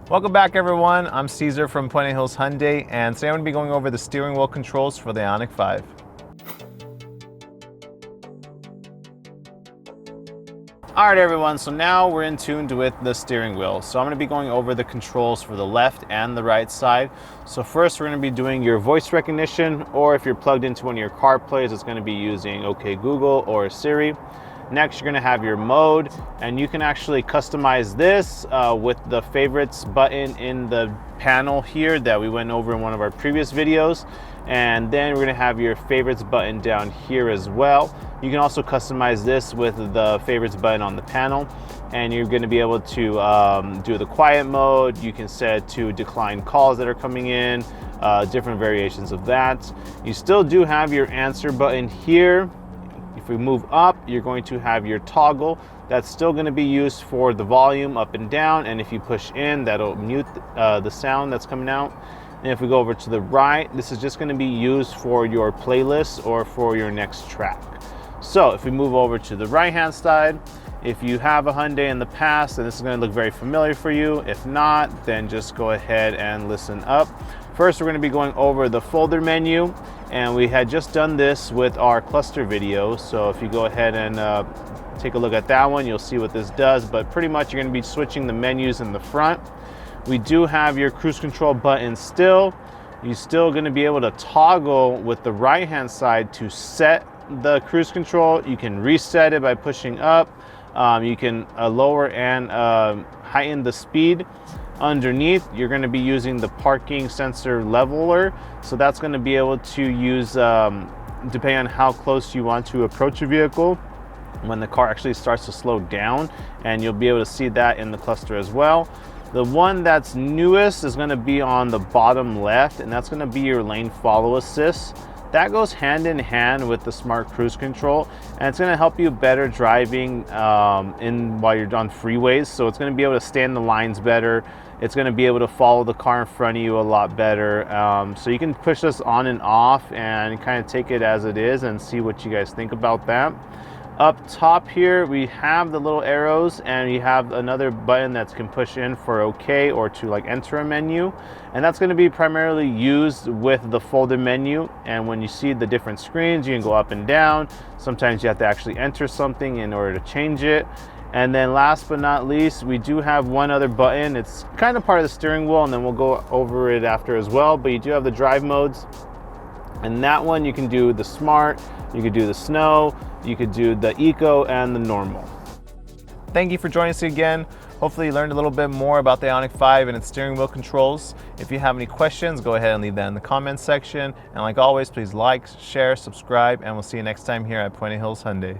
Welcome back everyone, I'm Caesar from Puente Hyundai, and today I'm going to be going over the steering wheel controls for the Ioniq 5. Alright everyone, so now we're in tune with the steering wheel. So I'm going to be going over the controls for the left and the right side. So first we're going to be doing your voice recognition, or if you're plugged into one of your CarPlays, it's going to be using OK Google or Siri. Next, you're going to have your mode, and you can actually customize this with the favorites button in the panel here that we went over in one of our previous videos. And then we're going to have your favorites button down here as well. You can also customize this with the favorites button on the panel, and you're going to be able to do the quiet mode. You can set it to decline calls that are coming in, different variations of that. You still do have your answer button here. If we move up, you're going to have your toggle. That's still going to be used for the volume up and down, and if you push in, that'll mute the sound that's coming out. And if we go over to the right, this is just going to be used for your playlist or for your next track. So if we move over to the right hand side, if you have a Hyundai in the past, then this is going to look very familiar for you. If not, then just go ahead and listen up. First, we're going to be going over the folder menu, and we had just done this with our cluster video. So if you go ahead and take a look at that one, you'll see what this does. But pretty much you're going to be switching the menus in the front. We do have your cruise control button still. You're still going to be able to toggle with the right hand side to set the cruise control. You can reset it by pushing up. You can lower and heighten the speed. Underneath, you're going to be using the parking sensor leveler, so that's going to be able to use depending on how close you want to approach a vehicle when the car actually starts to slow down, and you'll be able to see that in the cluster as well. The one that's newest is going to be on the bottom left, and that's going to be your lane follow assist. That goes hand in hand with the smart cruise control, and it's going to help you better driving while you're on freeways. So it's going to be able to stay in the lines better. It's going to be able to follow the car in front of you a lot better. So you can push this on and off and kind of take it as it is and see what you guys think about that. Up top here, we have the little arrows, and you have another button that can push in for OK or to like enter a menu. And that's going to be primarily used with the folder menu. And when you see the different screens, you can go up and down. Sometimes you have to actually enter something in order to change it. And then last but not least, we do have one other button. It's kind of part of the steering wheel, and then we'll go over it after as well. But you do have the drive modes. And that one, you can do the smart, you could do the snow, you could do the eco and the normal. Thank you for joining us again. Hopefully you learned a little bit more about the Ioniq 5 and its steering wheel controls. If you have any questions, go ahead and leave that in the comments section. And like always, please like, share, subscribe, and we'll see you next time here at Puente Hills Hyundai.